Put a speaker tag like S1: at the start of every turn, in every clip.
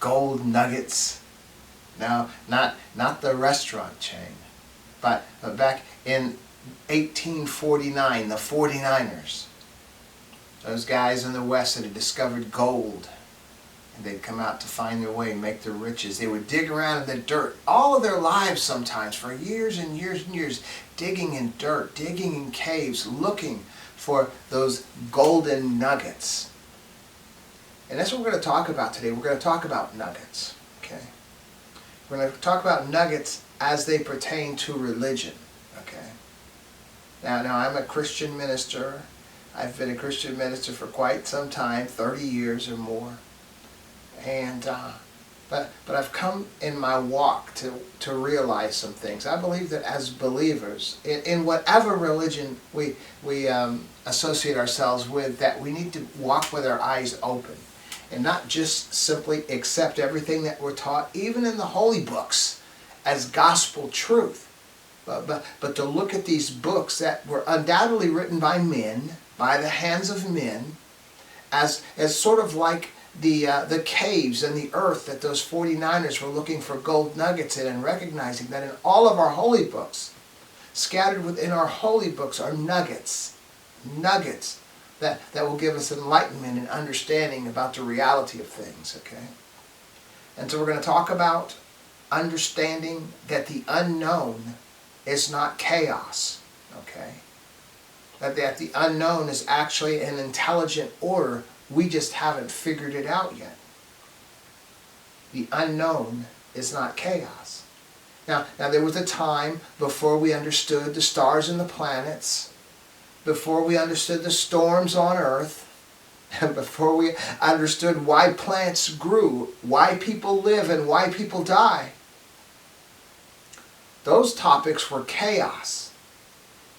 S1: gold nuggets. Now, not the restaurant chain, but back in 1849, the 49ers, those guys in the West that had discovered gold, and they'd come out to find their way and make their riches. They would dig around in the dirt all of their lives sometimes for years and years and years, digging in dirt, digging in caves, looking for those golden nuggets. And that's what we're going to talk about today. We're going to talk about nuggets. Okay? We're going to talk about nuggets as they pertain to religion. Okay? Now I'm a Christian minister. I've been a Christian minister for quite some time, 30 years or more. And but I've come in my walk to realize some things. I believe that as believers, in whatever religion we associate ourselves with, that we need to walk with our eyes open and not just simply accept everything that we're taught, even in the holy books, as gospel truth. But to look at these books that were undoubtedly written by men, by the hands of men, as sort of like the caves and the earth that those 49ers were looking for gold nuggets in, and recognizing that in all of our holy books, scattered within our holy books, are nuggets that will give us enlightenment and understanding about the reality of things, okay? And so we're going to talk about understanding that the unknown is not chaos, okay? That the unknown is actually an intelligent order. We just haven't figured it out yet. The unknown is not chaos. Now there was a time before we understood the stars and the planets, before we understood the storms on earth, and before we understood why plants grew, why people live and why people die. Those topics were chaos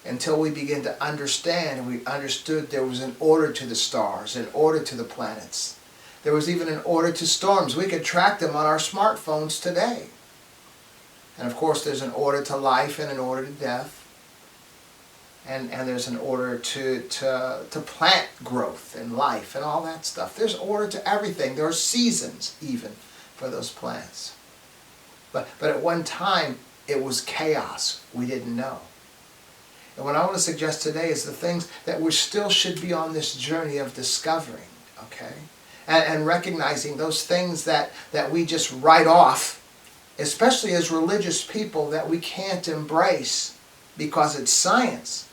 S1: until we began to understand, and we understood there was an order to the stars, an order to the planets. There was even an order to storms. We could track them on our smartphones today. And of course there's an order to life and an order to death. And there's an order to plant growth and life and all that stuff. There's order to everything. There are seasons even for those plants. But at one time it was chaos. We didn't know. And what I want to suggest today is the things that we still should be on this journey of discovering, okay? And recognizing those things that we just write off, especially as religious people, that we can't embrace because it's science,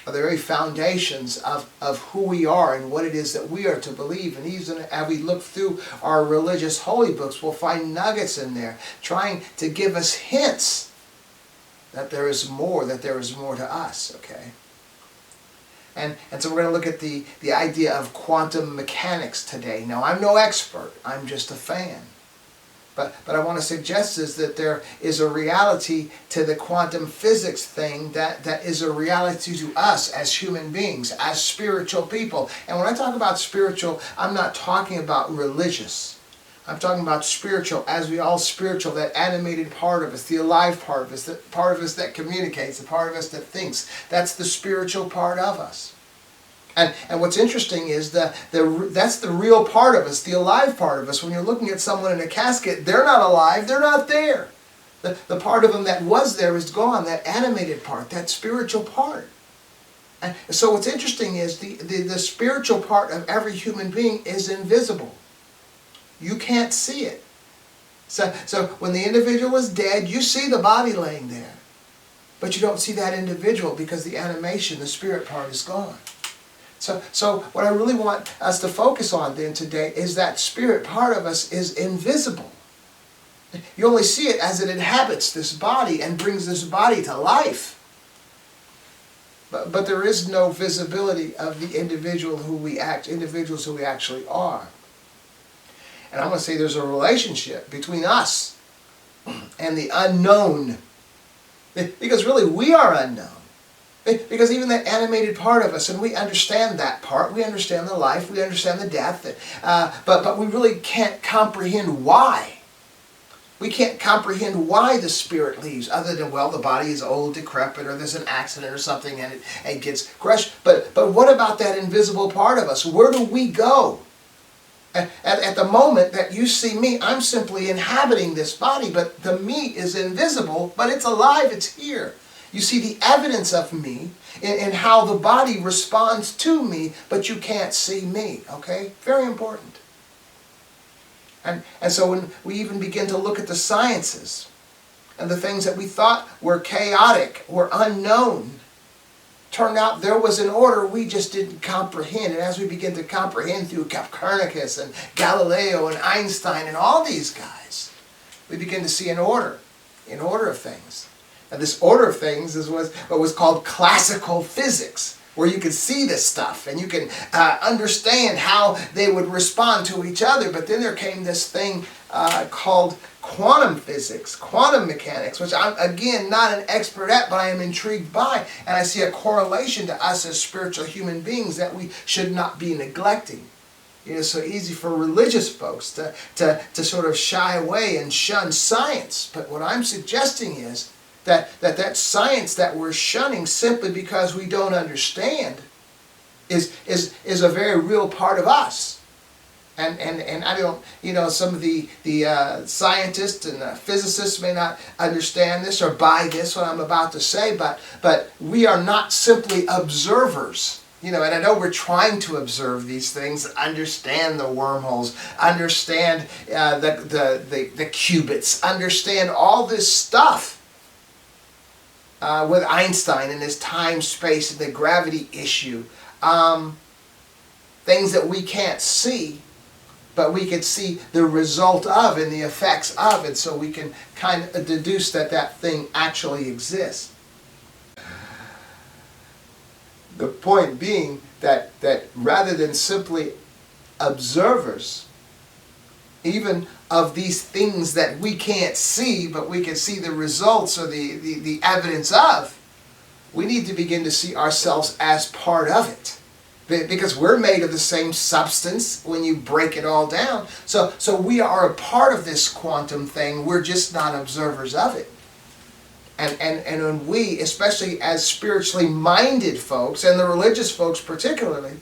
S1: are the very foundations of who we are and what it is that we are to believe. And even as we look through our religious holy books, we'll find nuggets in there trying to give us hints that there is more to us, okay? And so we're going to look at the idea of quantum mechanics today. Now, I'm no expert. I'm just a fan. But I want to suggest is that there is a reality to the quantum physics thing that is a reality to us as human beings, as spiritual people. And when I talk about spiritual, I'm not talking about religious. I'm talking about spiritual, as we all spiritual, that animated part of us, the alive part of us, the part of us that communicates, the part of us that thinks. That's the spiritual part of us. And what's interesting is that's the real part of us, the alive part of us. When you're looking at someone in a casket, they're not alive, they're not there. The part of them that was there is gone, that animated part, that spiritual part. And so what's interesting is the spiritual part of every human being is invisible. You can't see it. So when the individual is dead, you see the body laying there. But you don't see that individual because the animation, the spirit part is gone. So what I really want us to focus on then today is that spirit part of us is invisible. You only see it as it inhabits this body and brings this body to life. But there is no visibility of the individuals who we actually are. And I'm going to say there's a relationship between us and the unknown. Because really we are unknown. Because even that animated part of us, and we understand that part, we understand the life, we understand the death, but we really can't comprehend why. We can't comprehend why the spirit leaves, other than, well, the body is old, decrepit, or there's an accident or something and it gets crushed. But what about that invisible part of us? Where do we go? At the moment that you see me, I'm simply inhabiting this body, but the me is invisible, but it's alive, it's here. You see the evidence of me in how the body responds to me, but you can't see me, okay? Very important. And so when we even begin to look at the sciences and the things that we thought were chaotic, were unknown, turned out there was an order we just didn't comprehend. And as we begin to comprehend through Copernicus and Galileo and Einstein and all these guys, we begin to see an order of things. And this order of things was what was called classical physics, where you could see this stuff and you can understand how they would respond to each other. But then there came this thing called quantum physics, quantum mechanics, which I'm, again, not an expert at, but I am intrigued by. And I see a correlation to us as spiritual human beings that we should not be neglecting. It's so easy for religious folks to sort of shy away and shun science. But what I'm suggesting is that science that we're shunning simply because we don't understand is a very real part of us. And I don't, some of the scientists and physicists may not understand this or buy this, what I'm about to say, but we are not simply observers. And I know we're trying to observe these things, understand the wormholes, understand the qubits, understand all this stuff. With Einstein and his time, space, and the gravity issue. Things that we can't see, but we can see the result of and the effects of it, so we can kind of deduce that thing actually exists. The point being that rather than simply observers, even of these things that we can't see, but we can see the results or the evidence of, we need to begin to see ourselves as part of it. Because we're made of the same substance when you break it all down. So we are a part of this quantum thing, we're just not observers of it. And when we, especially as spiritually minded folks, and the religious folks particularly,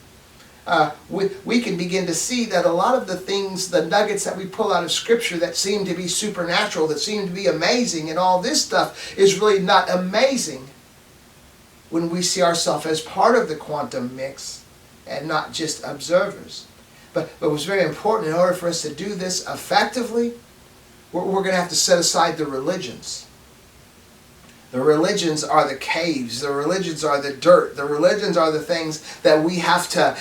S1: we can begin to see that a lot of the things, the nuggets that we pull out of Scripture that seem to be supernatural, that seem to be amazing, and all this stuff is really not amazing when we see ourselves as part of the quantum mix and not just observers. But what's very important, in order for us to do this effectively, we're going to have to set aside the religions. The religions are the caves. The religions are the dirt. The religions are the things that we have to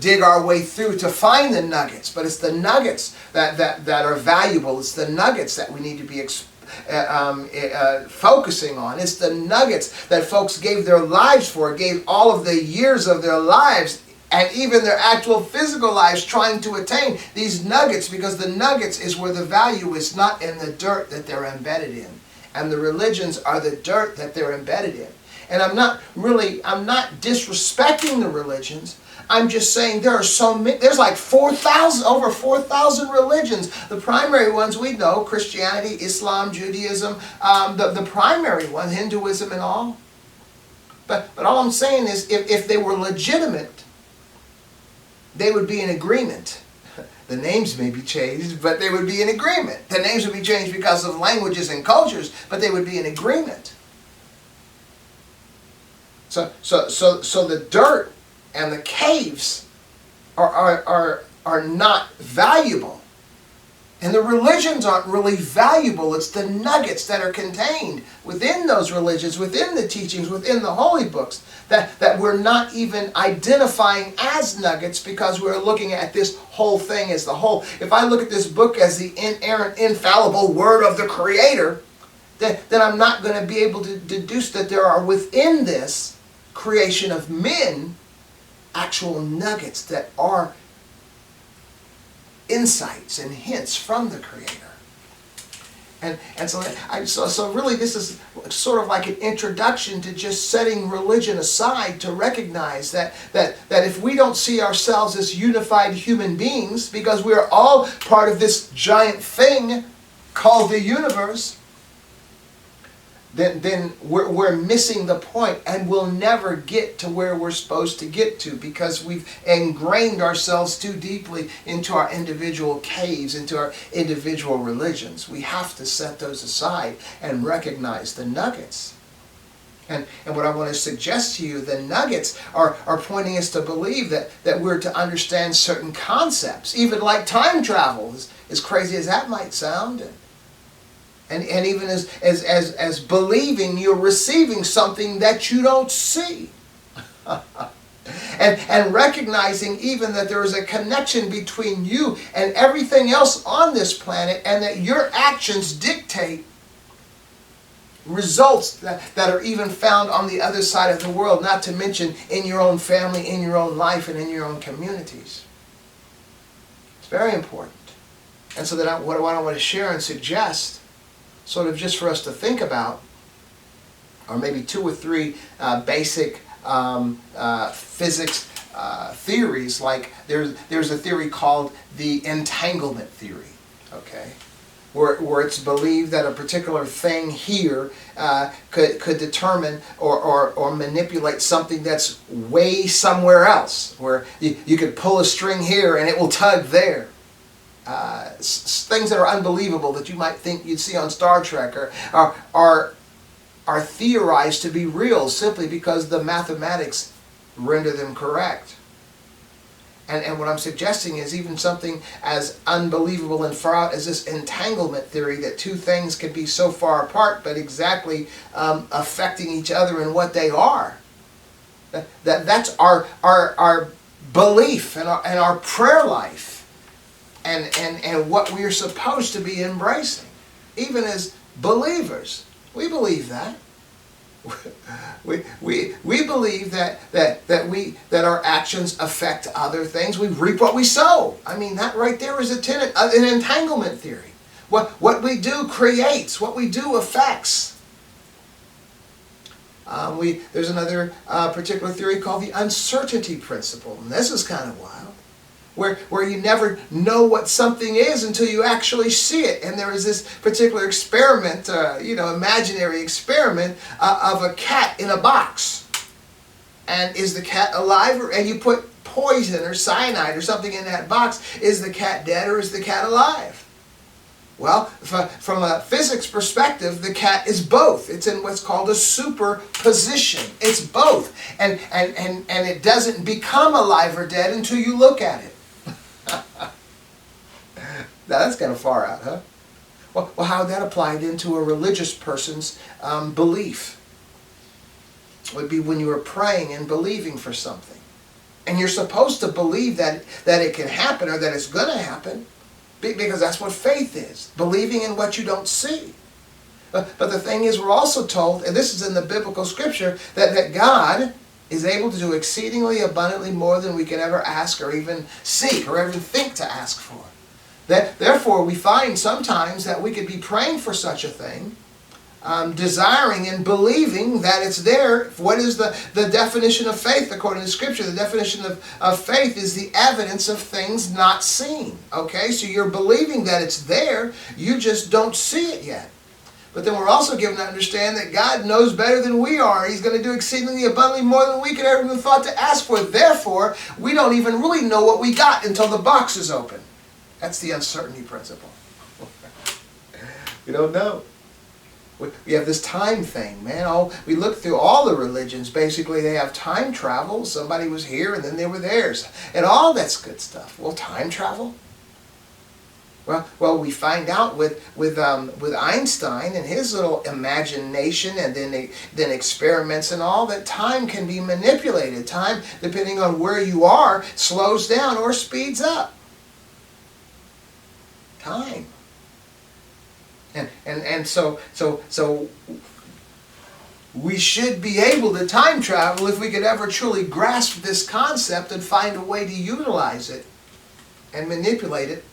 S1: dig our way through to find the nuggets. But it's the nuggets that are valuable. It's the nuggets that we need to be focusing on. It's the nuggets that folks gave their lives for, gave all of the years of their lives and even their actual physical lives trying to attain these nuggets, because the nuggets is where the value is, not in the dirt that they're embedded in. And the religions are the dirt that they're embedded in. And I'm not disrespecting the religions. I'm just saying there are so many, there's like over 4,000 religions. The primary ones we know, Christianity, Islam, Judaism, the primary one, Hinduism and all. But all I'm saying is, if they were legitimate, they would be in agreement. The names may be changed, but they would be in agreement. The names would be changed because of languages and cultures, but they would be in agreement. So the dirt and the caves are not valuable. And the religions aren't really valuable. It's the nuggets that are contained within those religions, within the teachings, within the holy books, that we're not even identifying as nuggets, because we're looking at this whole thing as the whole. If I look at this book as the inerrant, infallible word of the Creator, then I'm not going to be able to deduce that there are within this creation of men actual nuggets that are insights and hints from the Creator. And so really this is sort of like an introduction to just setting religion aside, to recognize that if we don't see ourselves as unified human beings, because we are all part of this giant thing called the universe, then we're missing the point, and we'll never get to where we're supposed to get to, because we've ingrained ourselves too deeply into our individual caves, into our individual religions. We have to set those aside and recognize the nuggets. And what I want to suggest to you, the nuggets are pointing us to believe that we're to understand certain concepts, even like time travel, as crazy as that might sound. And even as believing you're receiving something that you don't see. and recognizing even that there is a connection between you and everything else on this planet, and that your actions dictate results that are even found on the other side of the world, not to mention in your own family, in your own life, and in your own communities. It's very important. And so that what I want to share and suggest, sort of just for us to think about, or maybe 2 or 3 basic physics theories. Like there's a theory called the entanglement theory, okay, where it's believed that a particular thing here could determine or manipulate something that's way somewhere else, where you could pull a string here and it will tug there. Things that are unbelievable that you might think you'd see on Star Trek are theorized to be real simply because the mathematics render them correct. And what I'm suggesting is even something as unbelievable and far out as this entanglement theory, that 2 things can be so far apart but exactly affecting each other in what they are. That's our belief and our prayer life. And what we are supposed to be embracing, even as believers. We believe that. We believe that our actions affect other things. We reap what we sow. I mean, that right there is a tenet, an entanglement theory. What we do creates. What we do affects. There's another particular theory called the uncertainty principle, and this is kind of wild. Where you never know what something is until you actually see it. And there is this particular experiment, imaginary experiment of a cat in a box. And is the cat alive? And you put poison or cyanide or something in that box. Is the cat dead or is the cat alive? Well, from a physics perspective, the cat is both. It's in what's called a superposition. It's both. And it doesn't become alive or dead until you look at it. Now that's kind of far out, huh? Well, how would that apply then to a religious person's belief? It would be when you are praying and believing for something. And you're supposed to believe that it can happen, or that it's going to happen, because that's what faith is, believing in what you don't see. But the thing is, we're also told, and this is in the biblical scripture, that God is able to do exceedingly abundantly more than we can ever ask or even seek or even think to ask for. Therefore, we find sometimes that we could be praying for such a thing, desiring and believing that it's there. What is the definition of faith according to Scripture? The definition of faith is the evidence of things not seen. Okay, so you're believing that it's there, you just don't see it yet. But then we're also given to understand that God knows better than we are. He's going to do exceedingly abundantly more than we could ever even thought to ask for. Therefore, we don't even really know what we got until the box is open. That's the uncertainty principle. We don't know. We have this time thing, man. We look through all the religions. Basically, they have time travel. Somebody was here and then they were theirs. And all that's good stuff. Well, time travel? Well, we find out with Einstein and his little imagination, and then experiments and all, that time can be manipulated. Time, depending on where you are, slows down or speeds up. Time. And so we should be able to time travel if we could ever truly grasp this concept and find a way to utilize it and manipulate it,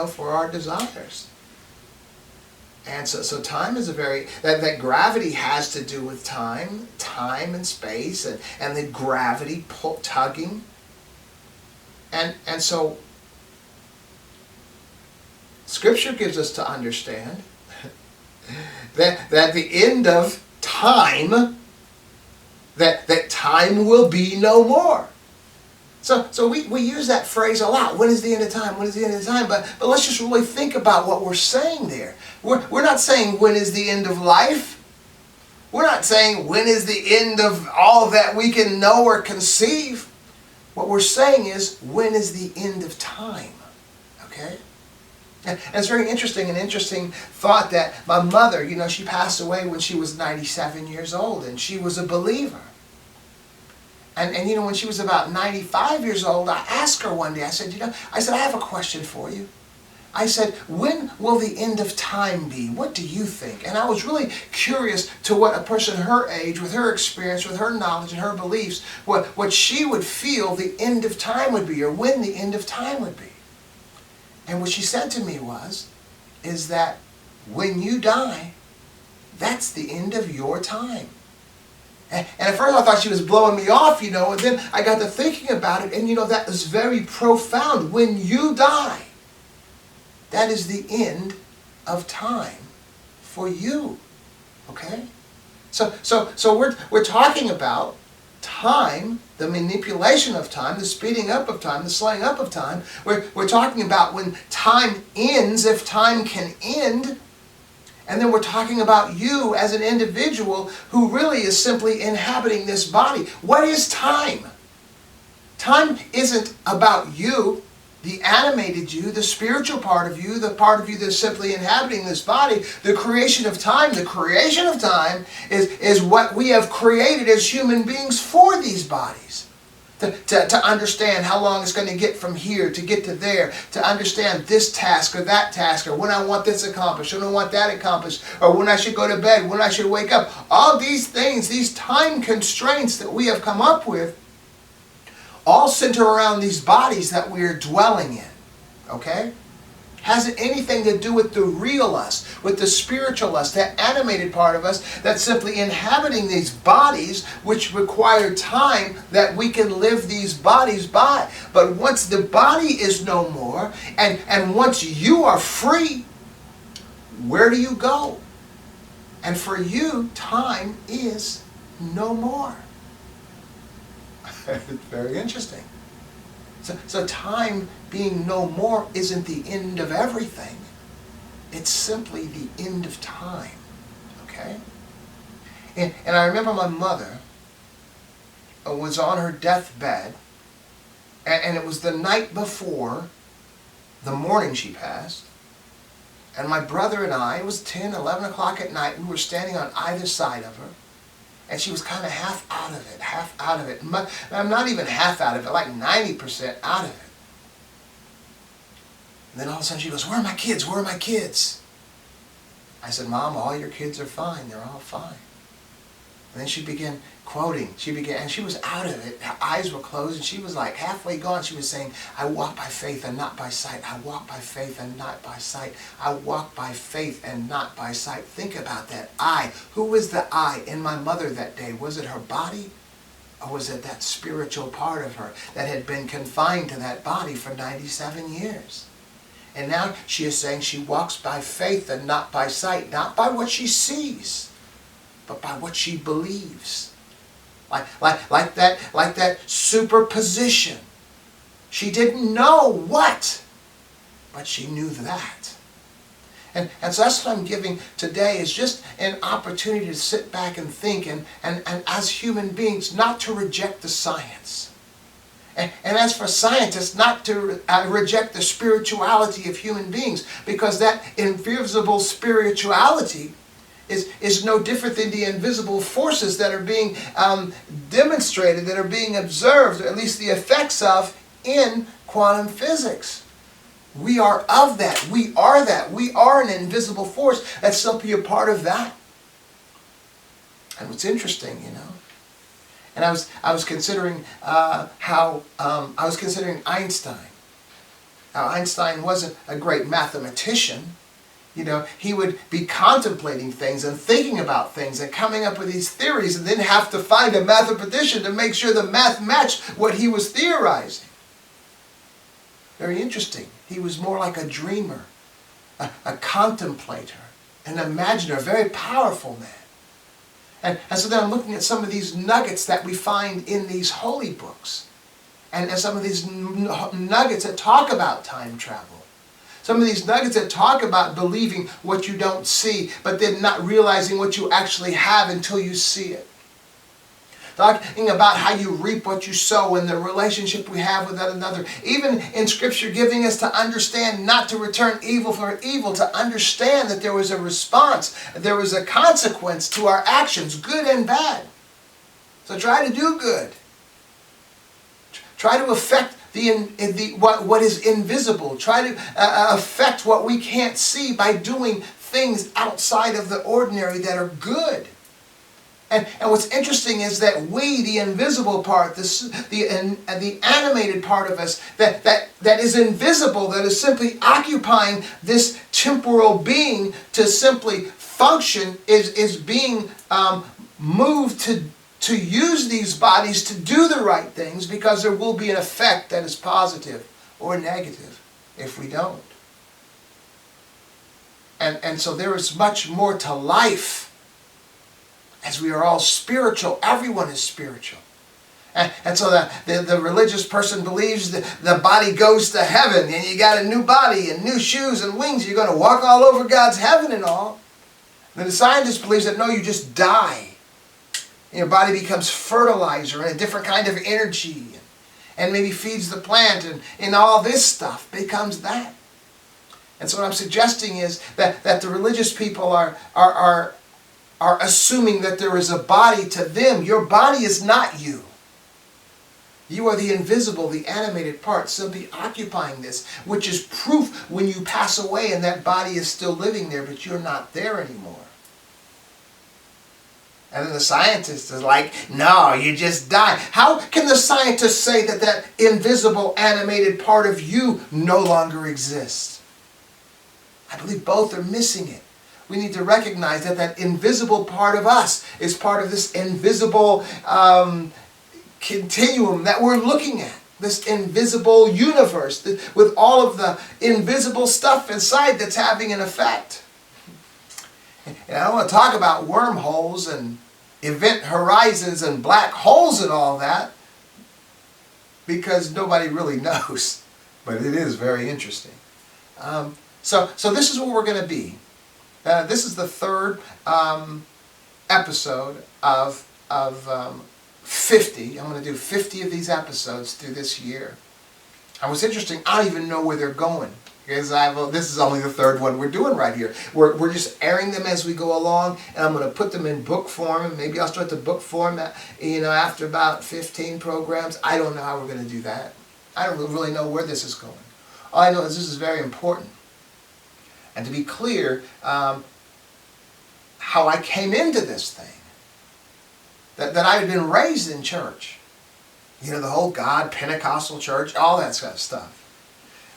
S1: for our desires. And so time is that gravity has to do with time and space, and the gravity tugging. And so Scripture gives us to understand that the end of time, that time will be no more. So we use that phrase a lot. When is the end of time? When is the end of time? But let's just really think about what we're saying there. We're not saying when is the end of life. We're not saying when is the end of all that we can know or conceive. What we're saying is when is the end of time. Okay? And it's very interesting, an interesting thought that my mother, she passed away when she was 97 years old, and she was a believer. And when she was about 95 years old, I asked her one day, I said, I have a question for you. I said, when will the end of time be? What do you think? And I was really curious to what a person her age, with her experience, with her knowledge and her beliefs, what she would feel the end of time would be, or when the end of time would be. And what she said to me is that when you die, that's the end of your time. And at first I thought she was blowing me off, and then I got to thinking about it, and that is very profound. When you die, that is the end of time for you. Okay? So we're talking about time, the manipulation of time, the speeding up of time, the slowing up of time. We're talking about when time ends, if time can end. And then we're talking about you as an individual who really is simply inhabiting this body. What is time? Time isn't about you, the animated you, the spiritual part of you, the part of you that's simply inhabiting this body. The creation of time is what we have created as human beings for these bodies. To understand how long it's going to get from here to get to there, to understand this task or that task, or when I want this accomplished, when I want that accomplished, or when I should go to bed, when I should wake up. All these things, these time constraints that we have come up with, all center around these bodies that we are dwelling in. Okay? Hasn't anything to do with the real us, with the spiritual us, that animated part of us that's simply inhabiting these bodies, which require time that we can live these bodies by. But once the body is no more, and once you are free, where do you go? And for you, time is no more. It's very interesting. So time being no more isn't the end of everything. It's simply the end of time. Okay? And I remember my mother was on her deathbed, and it was the night before the morning she passed. And my brother and I, it was 10, 11 o'clock at night, we were standing on either side of her. And she was kind of half out of it. I'm not even half out of it, like 90% out of it. And then all of a sudden she goes, "Where are my kids? Where are my kids?" I said, "Mom, all your kids are fine. They're all fine." And then she began quoting. And she was out of it. Her eyes were closed, and she was like halfway gone. She was saying, "I walk by faith and not by sight. I walk by faith and not by sight. I walk by faith and not by sight." Think about that. I. Who was the I in my mother that day? Was it her body? Or was it that spiritual part of her that had been confined to that body for 97 years? And now she is saying she walks by faith and not by sight. Not by what she sees, but by what she believes. Like that superposition. She didn't know what, but she knew that. And so that's what I'm giving today, is just an opportunity to sit back and think, and as human beings, not to reject the science. And as for scientists, not to reject the spirituality of human beings, because that invisible spirituality is no different than the invisible forces that are being demonstrated, that are being observed, or at least the effects of, in quantum physics. We are of that. We are that. We are an invisible force that's simply a part of that. And what's interesting, and I was considering Einstein. Now, Einstein wasn't a great mathematician. He would be contemplating things and thinking about things and coming up with these theories, and then have to find a mathematician to make sure the math matched what he was theorizing. Very interesting. He was more like a dreamer, a contemplator, an imaginer, a very powerful man. And so then I'm looking at some of these nuggets that we find in these holy books. And some of these nuggets that talk about time travel. Some of these nuggets that talk about believing what you don't see, but then not realizing what you actually have until you see it. Talking about how you reap what you sow and the relationship we have with one another. Even in Scripture giving us to understand not to return evil for evil, to understand that there was a response, there was a consequence to our actions, good and bad. So try to do good. Try to affect what is invisible. Try to affect what we can't see by doing things outside of the ordinary that are good. And what's interesting is that we, the invisible part, the animated part of us, that is invisible, that is simply occupying this temporal being to simply function, is being moved to use these bodies to do the right things, because there will be an effect that is positive or negative if we don't. And so there is much more to life. As we are all spiritual, everyone is spiritual. And so the religious person believes that the body goes to heaven, and you got a new body and new shoes and wings. You're going to walk all over God's heaven and all. The scientist believes that no, you just die. Your body becomes fertilizer and a different kind of energy, and maybe feeds the plant, and all this stuff becomes that. And so what I'm suggesting is that the religious people are assuming that there is a body to them. Your body is not you. You are the invisible, the animated part, simply occupying this, which is proof when you pass away and that body is still living there, but you're not there anymore. And then the scientist is like, no, you just die. How can the scientist say that invisible, animated part of you no longer exists? I believe both are missing it. We need to recognize that invisible part of us is part of this invisible continuum that we're looking at. This invisible universe with all of the invisible stuff inside that's having an effect. And I don't want to talk about wormholes and event horizons and black holes and all that, because nobody really knows. But it is very interesting. So this is where we're going to be. This is the third episode of 50. I'm going to do 50 of these episodes through this year. And what's interesting, I don't even know where they're going, because this is only the third one we're doing right here. We're just airing them as we go along, and I'm going to put them in book form, and maybe I'll start the book form after about 15 programs. I don't know how we're going to do that. I don't really know where this is going. All I know is this is very important. And to be clear, how I came into this thing, that I had been raised in church. The whole God, Pentecostal church, all that kind of stuff.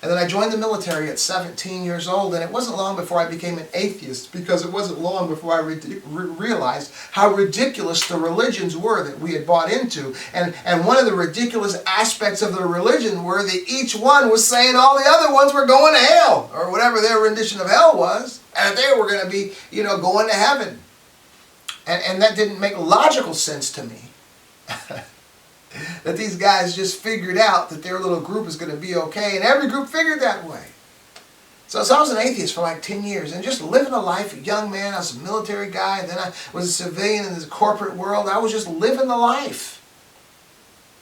S1: And then I joined the military at 17 years old, and it wasn't long before I became an atheist, because it wasn't long before I realized how ridiculous the religions were that we had bought into. And one of the ridiculous aspects of the religion were that each one was saying all the other ones were going to hell, or whatever their rendition of hell was, and they were going to be, going to heaven. And that didn't make logical sense to me. That these guys just figured out that their little group is going to be okay, and every group figured that way. So I was an atheist for like 10 years, and just living a life, a young man. I was a military guy, and then I was a civilian in the corporate world. I was just living the life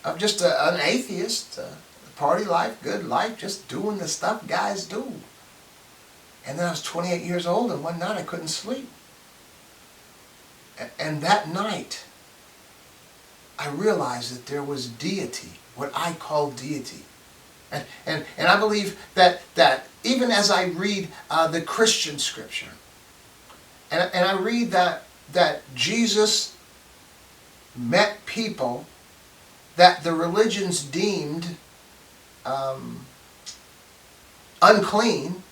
S1: of just an atheist, party life, good life, just doing the stuff guys do. And then I was 28 years old, and one night I couldn't sleep. And that night, I realized that there was deity, what I call deity. And I believe that even as I read the Christian scripture, and I read that Jesus met people that the religions deemed unclean,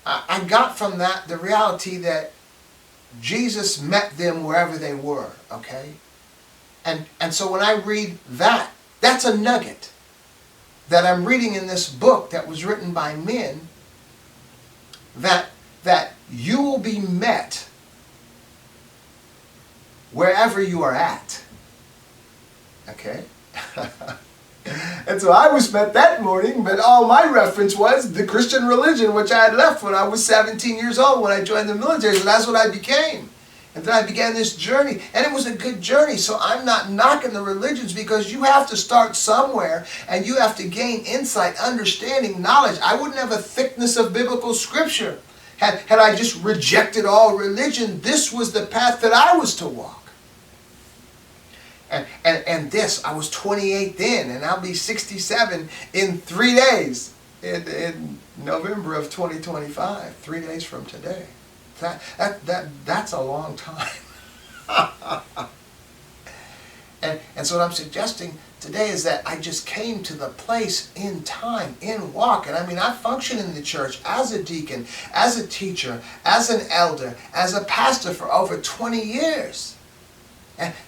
S1: I got from that the reality that Jesus met them wherever they were, okay? And so when I read that, that's a nugget that I'm reading in this book that was written by men, that you will be met wherever you are at. Okay? And so I was spent that morning, but all my reference was the Christian religion, which I had left when I was 17 years old when I joined the military. So that's what I became. And then I began this journey, and it was a good journey. So I'm not knocking the religions, because you have to start somewhere, and you have to gain insight, understanding, knowledge. I wouldn't have a thickness of biblical scripture had I just rejected all religion. This was the path that I was to walk. And this, I was 28 then, and I'll be 67 in 3 days, in November of 2025, 3 days from today. That's a long time. and so what I'm suggesting today is that I just came to the place in time, in walk. And I mean, I function in the church as a deacon, as a teacher, as an elder, as a pastor for over 20 years.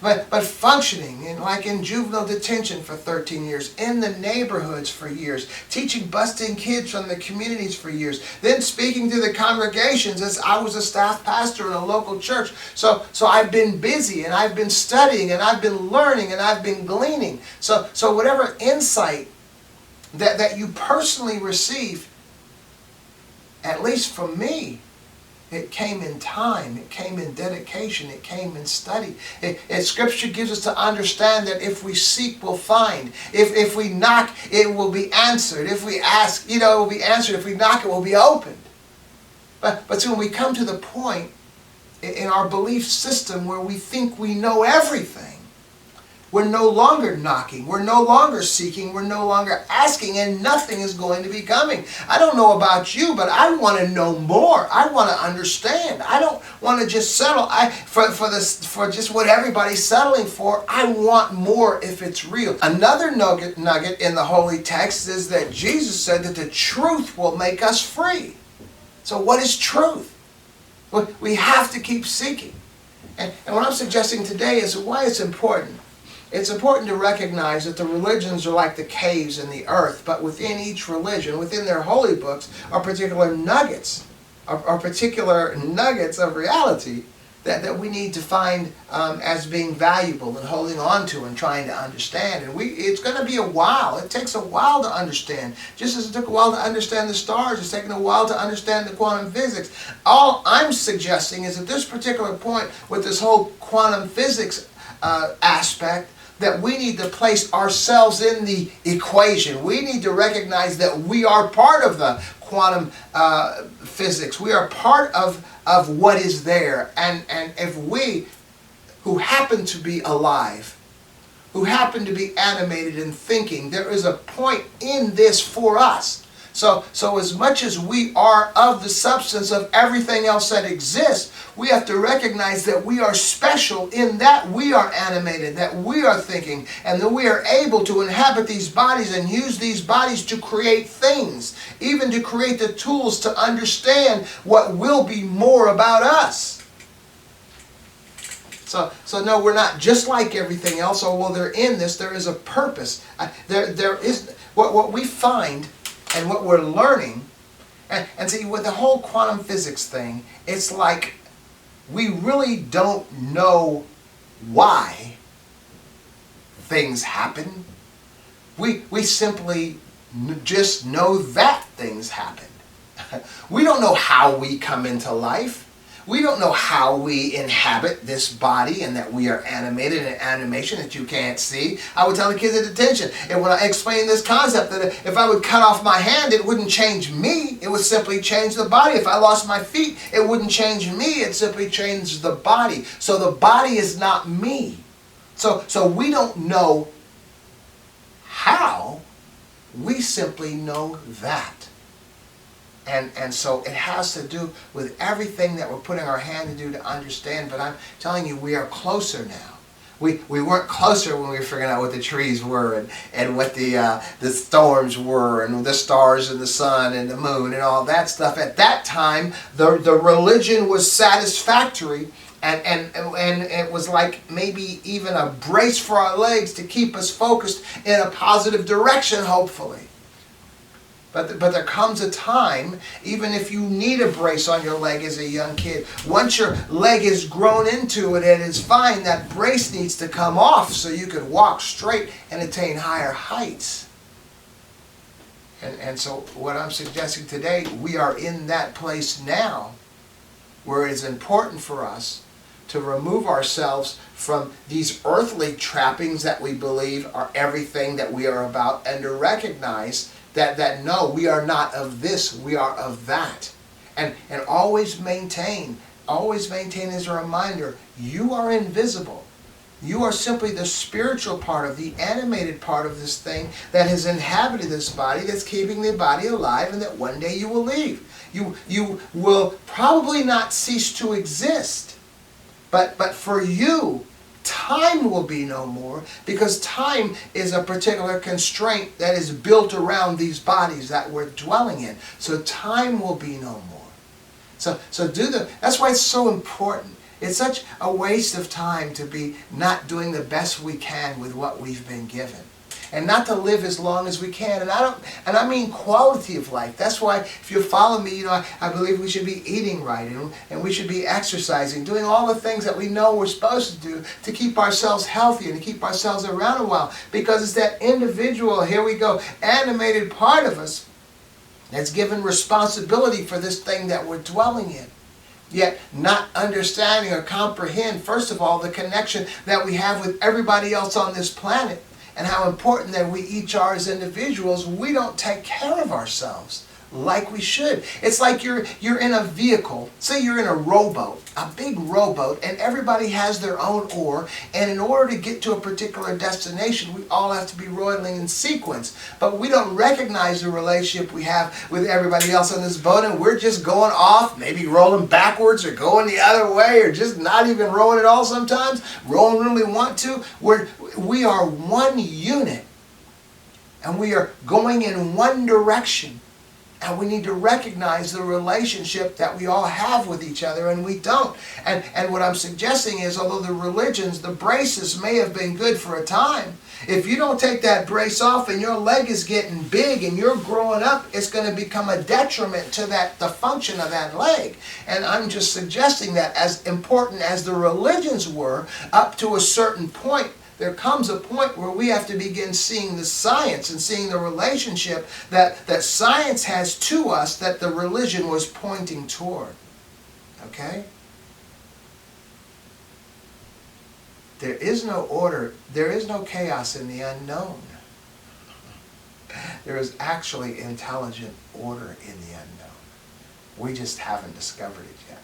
S1: But functioning in juvenile detention for 13 years, in the neighborhoods for years, teaching busting kids from the communities for years, then speaking to the congregations as I was a staff pastor in a local church. So I've been busy, and I've been studying, and I've been learning, and I've been gleaning. So whatever insight that you personally receive, at least from me, it came in time, it came in dedication, it came in study. Scripture gives us to understand that if we seek, we'll find. If we knock, it will be answered. If we ask, it will be answered. If we knock, it will be opened. But so when we come to the point in our belief system where we think we know everything, we're no longer knocking, we're no longer seeking, we're no longer asking, and nothing is going to be coming. I don't know about you, but I want to know more. I want to understand. I don't want to just settle for just what everybody's settling for. I want more if it's real. Another nugget in the holy text is that Jesus said that the truth will make us free. So what is truth? Well, we have to keep seeking. And what I'm suggesting today is why it's important. It's important to recognize that the religions are like the caves in the earth, but within each religion, within their holy books, are particular nuggets, of reality that we need to find as being valuable and holding on to and trying to understand. And it's going to be a while. It takes a while to understand. Just as it took a while to understand the stars, it's taken a while to understand the quantum physics. All I'm suggesting is at this particular point with this whole quantum physics aspect, that we need to place ourselves in the equation. We need to recognize that we are part of the quantum physics. We are part of what is there. And if we, who happen to be alive, who happen to be animated and thinking, there is a point in this for us. So as much as we are of the substance of everything else that exists, we have to recognize that we are special in that we are animated, that we are thinking, and that we are able to inhabit these bodies and use these bodies to create things, even to create the tools to understand what will be more about us. So no, we're not just like everything else. Oh, well, they're in this. There is a purpose. There is what we find. And what we're learning, and see, with the whole quantum physics thing, it's like we really don't know why things happen. We simply just know that things happen. We don't know how we come into life. We don't know how we inhabit this body and that we are animated in animation that you can't see. I would tell the kids at detention, and when I explain this concept, that if I would cut off my hand, it wouldn't change me. It would simply change the body. If I lost my feet, it wouldn't change me. It simply changed the body. So the body is not me. So we don't know how. We simply know that. And so it has to do with everything that we're putting our hand to do to understand. But I'm telling you, we are closer now. We weren't closer when we were figuring out what the trees were and what the storms were and the stars and the sun and the moon and all that stuff. At that time, the religion was satisfactory, and it was like maybe even a brace for our legs to keep us focused in a positive direction, hopefully. But there comes a time, even if you need a brace on your leg as a young kid, once your leg is grown into it and it's fine, that brace needs to come off so you can walk straight and attain higher heights. And so what I'm suggesting today, we are in that place now where it's important for us to remove ourselves from these earthly trappings that we believe are everything that we are about, and to recognize that no, we are not of this, we are of that. And always maintain as a reminder, you are invisible. You are simply the spiritual part of the animated part of this thing that has inhabited this body, that's keeping the body alive, and that one day you will leave. You will probably not cease to exist. But for you, time will be no more, because time is a particular constraint that is built around these bodies that we're dwelling in. So time will be no more. So that's why it's so important. It's such a waste of time to be not doing the best we can with what we've been given. And not to live as long as we can. And I mean quality of life. That's why, if you follow me, I believe we should be eating right, and we should be exercising, doing all the things that we know we're supposed to do to keep ourselves healthy and to keep ourselves around a while. Because it's that individual, here we go, animated part of us that's given responsibility for this thing that we're dwelling in. Yet not understanding or comprehend, first of all, the connection that we have with everybody else on this planet, and how important that we each are as individuals. We don't take care of ourselves like we should. It's like you're in a vehicle. Say you're in a rowboat, a big rowboat, and everybody has their own oar, and in order to get to a particular destination, we all have to be rowing in sequence. But we don't recognize the relationship we have with everybody else on this boat, and we're just going off, maybe rolling backwards or going the other way, or just not even rowing at all sometimes, rowing when we want to. We are one unit, and we are going in one direction. And we need to recognize the relationship that we all have with each other, and we don't. And what I'm suggesting is, although the religions, the braces may have been good for a time, if you don't take that brace off and your leg is getting big and you're growing up, it's going to become a detriment to the function of that leg. And I'm just suggesting that as important as the religions were, up to a certain point, there comes a point where we have to begin seeing the science and seeing the relationship that science has to us that the religion was pointing toward. Okay? There is no order, there is no chaos in the unknown. There is actually intelligent order in the unknown. We just haven't discovered it yet.